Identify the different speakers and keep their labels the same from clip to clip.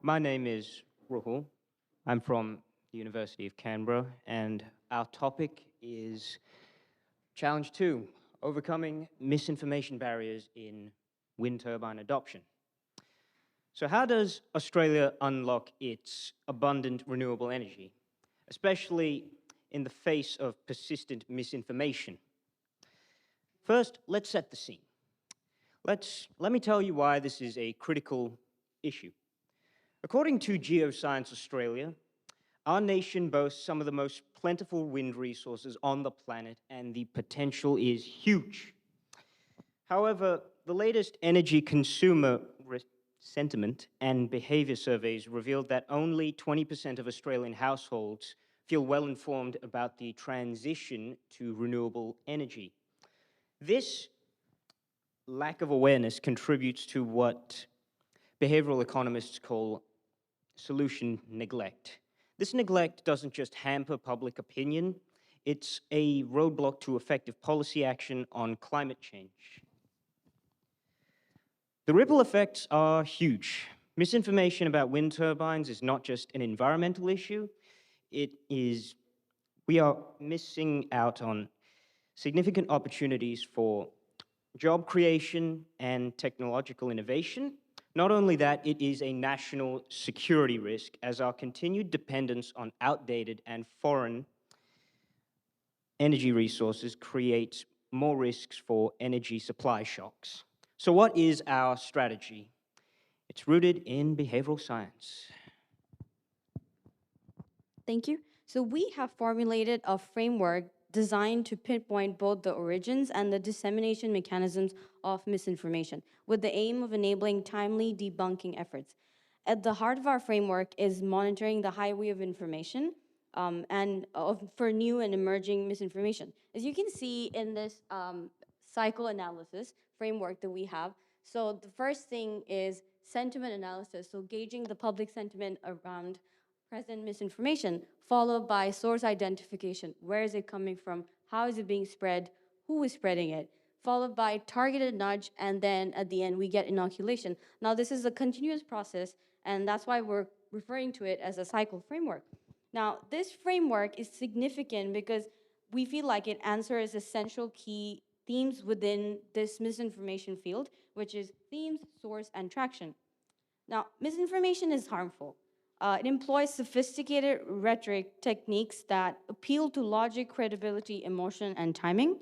Speaker 1: My name is Rahul. I'm from the University of Canberra, and our topic is Challenge 2, Overcoming Misinformation Barriers in Wind Turbine Adoption. So how does Australia unlock its abundant renewable energy, especially in the face of persistent misinformation? First, let's set the scene. Let me tell you why this is a critical issue. According to Geoscience Australia, our nation boasts some of the most plentiful wind resources on the planet, and the potential is huge. However, the latest energy consumer sentiment and behavior surveys revealed that only 20% of Australian households feel well informed about the transition to renewable energy. This lack of awareness contributes to what behavioral economists call solution neglect. This neglect doesn't just hamper public opinion, it's a roadblock to effective policy action on climate change. The ripple effects are huge. Misinformation about wind turbines is not just an environmental issue, we are missing out on significant opportunities for job creation and technological innovation. Not only that, it is a national security risk, as our continued dependence on outdated and foreign energy resources creates more risks for energy supply shocks. So what is our strategy? It's rooted in behavioral science.
Speaker 2: Thank you. So we have formulated a framework designed to pinpoint both the origins and the dissemination mechanisms of misinformation, with the aim of enabling timely debunking efforts. At the heart of our framework is monitoring the highway of information for new and emerging misinformation. As you can see in this cycle analysis framework that we have, so the first thing is sentiment analysis, so gauging the public sentiment around present misinformation, followed by source identification. Where is it coming from? How is it being spread? Who is spreading it? Followed by targeted nudge, and then at the end we get inoculation. Now this is a continuous process, and that's why we're referring to it as a cycle framework. Now this framework is significant because we feel like it answers essential key themes within this misinformation field, which is themes, source, and traction. Now, misinformation is harmful. It employs sophisticated rhetoric techniques that appeal to logic, credibility, emotion, and timing.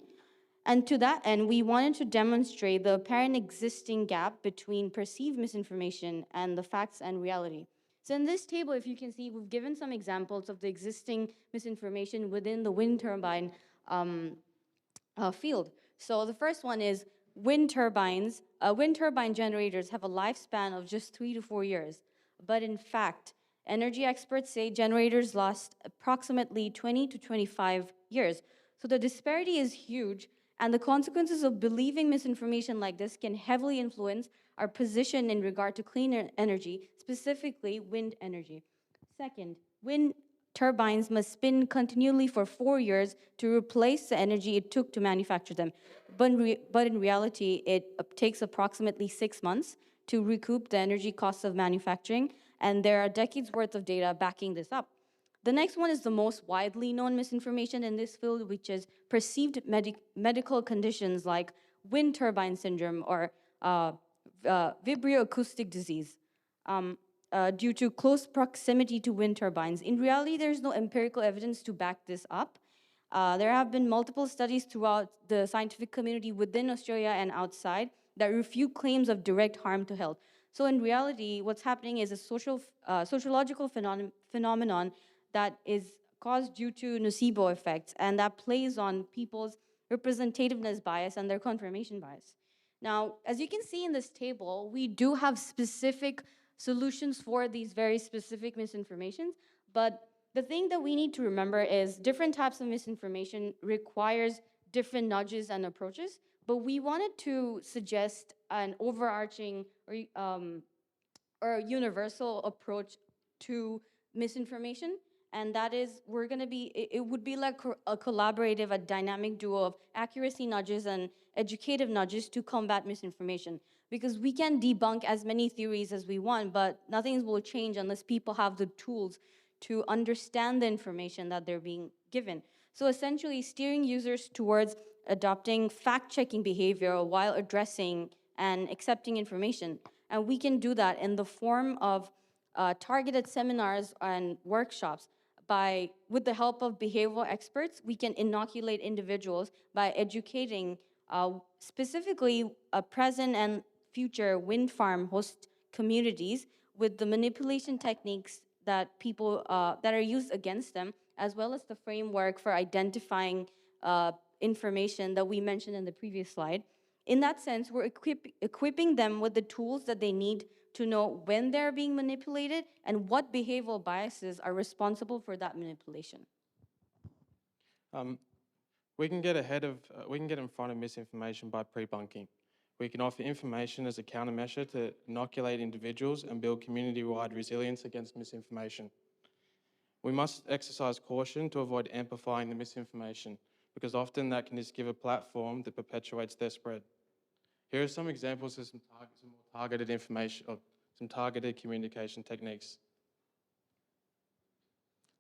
Speaker 2: And to that end, we wanted to demonstrate the apparent existing gap between perceived misinformation and the facts and reality. So in this table, if you can see, we've given some examples of the existing misinformation within the wind turbine field. So the first one is wind turbines. Wind turbine generators have a lifespan of just 3 to 4 years. But in fact, energy experts say generators last approximately 20 to 25 years. So the disparity is huge, and the consequences of believing misinformation like this can heavily influence our position in regard to cleaner energy, specifically wind energy. Second, wind turbines must spin continually for 4 years to replace the energy it took to manufacture them. But in reality, it takes approximately 6 months to recoup the energy costs of manufacturing, and there are decades worth of data backing this up. The next one is the most widely known misinformation in this field, which is perceived medical conditions like wind turbine syndrome or vibroacoustic disease due to close proximity to wind turbines. In reality, there's no empirical evidence to back this up. There have been multiple studies throughout the scientific community within Australia and outside that refute claims of direct harm to health. So in reality, what's happening is a sociological phenomenon that is caused due to nocebo effects, and that plays on people's representativeness bias and their confirmation bias. Now, as you can see in this table, we do have specific solutions for these very specific misinformations, but the thing that we need to remember is different types of misinformation requires different nudges and approaches, but we wanted to suggest an overarching or universal approach to misinformation, and that is it would be like a collaborative, a dynamic duo of accuracy nudges and educative nudges to combat misinformation. Because we can debunk as many theories as we want, but nothing will change unless people have the tools to understand the information that they're being given. So essentially, steering users towards adopting fact-checking behavior while addressing and accepting information. And we can do that in the form of targeted seminars and workshops. With the help of behavioral experts, we can inoculate individuals by educating specifically present and future wind farm host communities with the manipulation techniques that people that are used against them, as well as the framework for identifying information that we mentioned in the previous slide. In that sense, we're equipping them with the tools that they need to know when they're being manipulated and what behavioral biases are responsible for that manipulation.
Speaker 3: We can get in front of misinformation by pre-bunking. We can offer information as a countermeasure to inoculate individuals and build community-wide resilience against misinformation. We must exercise caution to avoid amplifying the misinformation, because often that can just give a platform that perpetuates their spread. Here are some examples of some more targeted information, or some targeted communication techniques.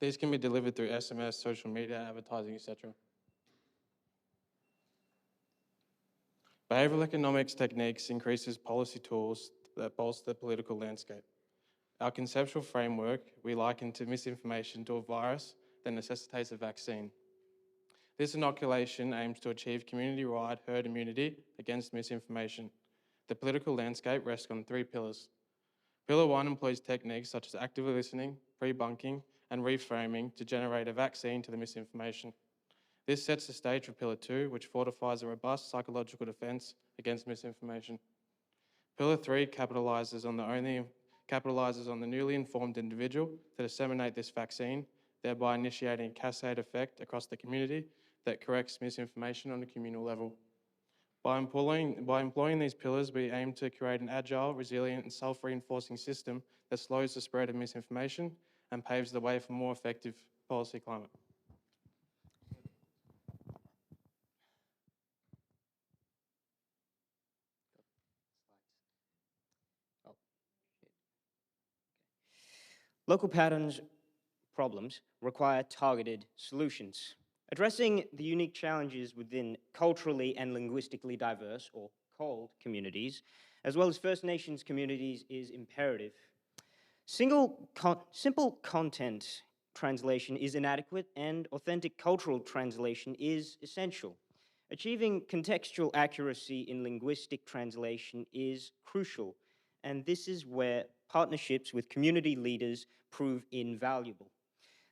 Speaker 3: These can be delivered through SMS, social media, advertising, etc. Behavioural economics techniques increases policy tools that bolster the political landscape. Our conceptual framework, we liken to misinformation to a virus that necessitates a vaccine. This inoculation aims to achieve community-wide herd immunity against misinformation. The political landscape rests on 3 pillars. Pillar 1 employs techniques such as actively listening, pre-bunking, and reframing to generate a vaccine to the misinformation. This sets the stage for Pillar 2, which fortifies a robust psychological defence against misinformation. Pillar 3 capitalises on the newly informed individual to disseminate this vaccine, thereby initiating a cascade effect across the community that corrects misinformation on a communal level. By employing these pillars, we aim to create an agile, resilient, and self-reinforcing system that slows the spread of misinformation and paves the way for more effective policy climate.
Speaker 1: Local patterns problems require targeted solutions. Addressing the unique challenges within culturally and linguistically diverse, or CALD, communities, as well as First Nations communities, is imperative. Simple content translation is inadequate, and authentic cultural translation is essential. Achieving contextual accuracy in linguistic translation is crucial, and this is where partnerships with community leaders prove invaluable.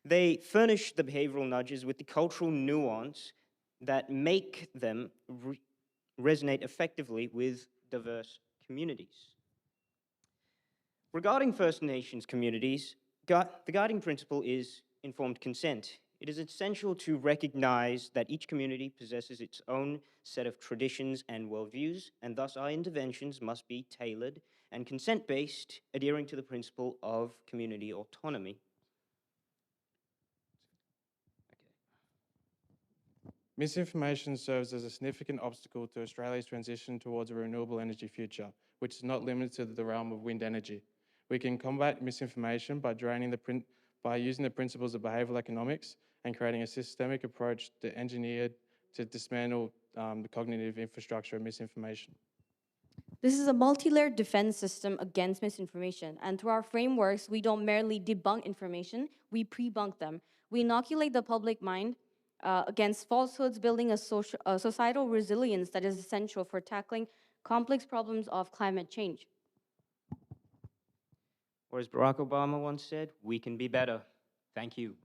Speaker 1: They furnish the behavioral nudges with the cultural nuance that make them resonate effectively with diverse communities. Regarding First Nations communities, the guiding principle is informed consent. It is essential to recognize that each community possesses its own set of traditions and worldviews, and thus our interventions must be tailored and consent-based, adhering to the principle of community autonomy.
Speaker 3: Misinformation serves as a significant obstacle to Australia's transition towards a renewable energy future, which is not limited to the realm of wind energy. We can combat misinformation by using the principles of behavioural economics and creating a systemic approach to dismantle the cognitive infrastructure of misinformation.
Speaker 2: This is a multi-layered defense system against misinformation, and through our frameworks, we don't merely debunk information, we pre-bunk them. We inoculate the public mind against falsehoods, building a societal resilience that is essential for tackling complex problems of climate change.
Speaker 1: Or as Barack Obama once said, we can be better. Thank you.